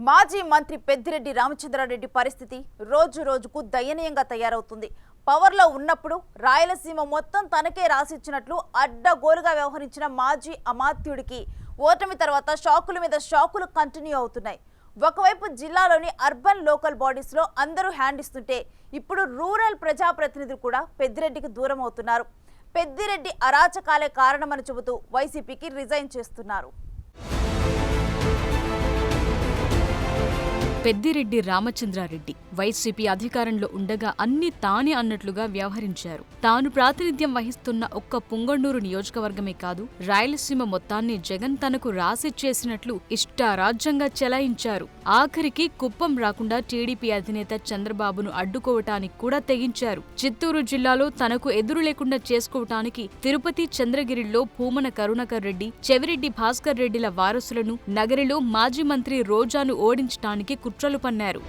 మాజీ మంత్రి పెద్దిరెడ్డి రామచంద్రారెడ్డి పరిస్థితి రోజు రోజుకు దయనీయంగా తయారవుతుంది. పవర్లో ఉన్నప్పుడు రాయలసీమ మొత్తం తనకే రాసిచ్చినట్లు అడ్డగోలుగా వ్యవహరించిన మాజీ అమాత్యుడికి ఓటమి తర్వాత షాకుల మీద షాకులు కంటిన్యూ అవుతున్నాయి. ఒకవైపు జిల్లాలోని అర్బన్ లోకల్ బాడీస్లో అందరూ హ్యాండ్ ఇస్తుంటే ఇప్పుడు రూరల్ ప్రజాప్రతినిధులు కూడా పెద్దిరెడ్డికి దూరం అవుతున్నారు. పెద్దిరెడ్డి అరాచకాలే కారణమని చెబుతూ వైసీపీకి రిజైన్ చేస్తున్నారు. పెద్దిరెడ్డి రామచంద్రారెడ్డి వైసీపీ అధికారంలో ఉండగా అన్ని తానే అన్నట్లుగా వ్యవహరించారు. తాను ప్రాతినిధ్యం వహిస్తున్న ఒక్క పుంగండూరు నియోజకవర్గమే కాదు, రాయలసీమ మొత్తాన్ని జగన్ తనకు రాసిచ్చేసినట్లు ఇష్టారాజ్యంగా చెలాయించారు. ఆఖరికి కుప్పం రాకుండా టీడీపీ అధినేత చంద్రబాబును అడ్డుకోవటానికి కూడా తెగించారు. చిత్తూరు జిల్లాలో తనకు ఎదురు లేకుండా చేసుకోవటానికి తిరుపతి, చంద్రగిరిలో భూమన కరుణాకర్ రెడ్డి, చెవిరెడ్డి భాస్కర్ రెడ్డిల వారసులను, నగరిలో మాజీ మంత్రి రోజాను ఓడించటానికి కుట్రలు పన్నారు.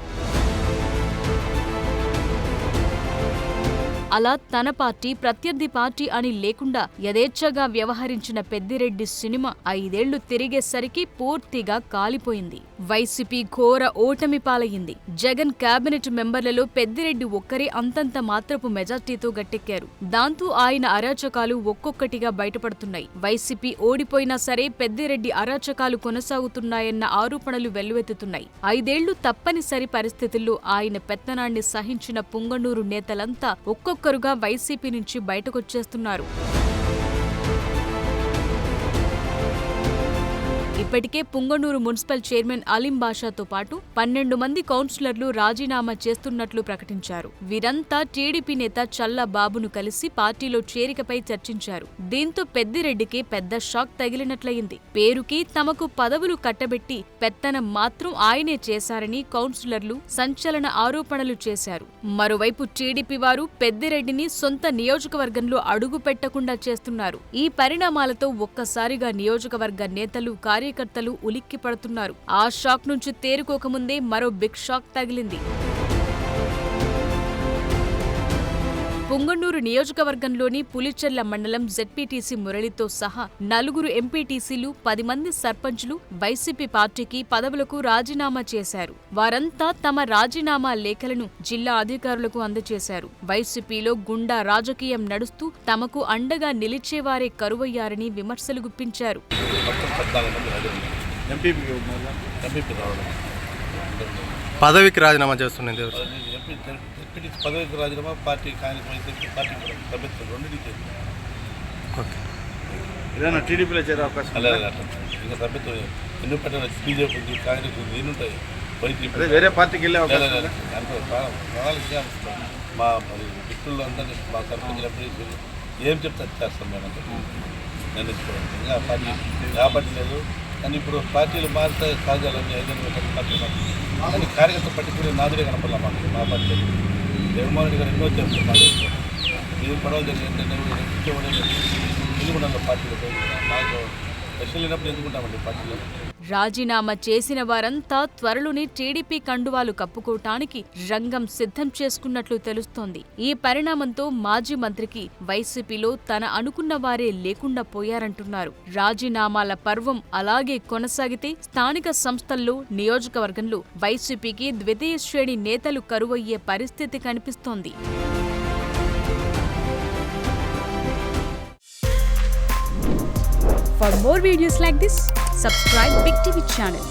అలా తన పార్టీ ప్రత్యర్థి పార్టీ అని లేకుండా యథేచ్ఛగా వ్యవహరించిన పెద్దిరెడ్డి సినిమా 5 ఏళ్లు తిరిగేసరికి పూర్తిగా కాలిపోయింది. వైసీపీ ఘోర ఓటమి పాలయ్యింది. జగన్ కేబినెట్ మెంబర్లలో పెద్దిరెడ్డి ఒక్కరే అంతంత మాత్రపు మెజార్టీతో గట్టెక్కారు. దాంతో ఆయన అరాచకాలు ఒక్కొక్కటిగా బయటపడుతున్నాయి. వైసీపీ ఓడిపోయినా సరే పెద్దిరెడ్డి అరాచకాలు కొనసాగుతున్నాయన్న ఆరోపణలు వెల్లువెత్తుతున్నాయి. 5 ఏళ్లు తప్పనిసరి పరిస్థితుల్లో ఆయన పెత్తనాన్ని సహించిన పుంగనూరు నేతలంతా ఒక్కొక్కరుగా వైసీపీ నుంచి బయటకొచ్చేస్తున్నారు. ఇప్పటికే పుంగనూరు మున్సిపల్ చైర్మన్ అలీం బాషాతో పాటు 12 మంది కౌన్సిలర్లు రాజీనామా చేస్తున్నట్లు ప్రకటించారు. వీరంతా టీడీపీ నేత చల్లా బాబును కలిసి పార్టీలో చేరికపై చర్చించారు. దీంతో పెద్దిరెడ్డికి పెద్ద షాక్ తగిలినట్లయింది. పేరుకి తమకు పదవులు కట్టబెట్టి పెత్తనం మాత్రం ఆయనే చేశారని కౌన్సిలర్లు సంచలన ఆరోపణలు చేశారు. మరోవైపు టీడీపీ వారు పెద్దిరెడ్డిని సొంత నియోజకవర్గంలో అడుగు పెట్టకుండా చేస్తున్నారు. ఈ పరిణామాలతో ఒక్కసారిగా నియోజకవర్గ నేతలు, కార్యకర్తలు ఉలిక్కి పడుతున్నారు. ఆ షాక్ నుంచి తేరుకోకముందే మరో బిగ్ షాక్ తగిలింది. పుంగనూరు నియోజకవర్గంలోని పులిచెర్ల మండలం జెడ్పీటీసీ మురళితో సహా 4 ఎంపీటీసీలు, 10 మంది సర్పంచులు వైసీపీ పార్టీకి పదవులకు రాజీనామా చేశారు. వారంతా తమ రాజీనామా లేఖలను జిల్లా అధికారులకు అందజేశారు. వైసీపీలో గుండా రాజకీయం నడుస్తూ తమకు అండగా నిలిచేవారే కరువయ్యారని విమర్శలు గుప్పించారు. పదవికి రాజీనామా చేస్తున్నది పదవికి రాజీనామా పార్టీ పార్టీ సభ్యత్వం రెండింటికి ఏదైనా టీడీపీలో చేరే అవకాశం ఇంకా సభ్యత్వం ఎన్నో పెట్టాలి. బీజేపీ ఉంది, కాంగ్రెస్ ఉంది, ఎన్ని ఉంటాయి. వేరే పార్టీకి వెళ్ళే అవకాశం ప్రణాళిక మా మిత్రులు అందరినీ మా సర్పంచ్ ఎంపీలు ఏం చెప్తే చేస్తాం మేమంతా నిర్ణయించుకోవాలి. ఇంకా పార్టీ లేదు. కానీ ఇప్పుడు పార్టీలు మారితే సహజాలన్నీ 5 పార్టీ కానీ కార్యకర్త పట్టించుకునే నాదుడే కనపడాల మాకు. మా పార్టీ జగన్మోహన్ రెడ్డి గారు ఎన్నో చెప్తున్నారు. మీరు పడవలు జరిగిందంటే ఎందుకుంటాం పార్టీలో మాకు ప్రశ్నలు లేనప్పుడు ఎందుకుంటామండి పార్టీలో. రాజీనామా చేసిన వారంతా త్వరలోనే టీడీపీ కండువాలు కప్పుకోవటానికి రంగం సిద్ధం చేసుకున్నట్లు తెలుస్తోంది. ఈ పరిణామంతో మాజీ మంత్రికి వైసీపీలో తన అనుకున్న వారే లేకుండా పోయారంటున్నారు. రాజీనామాల పర్వం అలాగే కొనసాగితే స్థానిక సంస్థల్లో, నియోజకవర్గంలో వైసీపీకి ద్వితీయ శ్రేణి నేతలు కరువయ్యే పరిస్థితి కనిపిస్తోంది. For more videos like this, subscribe Big TV channel.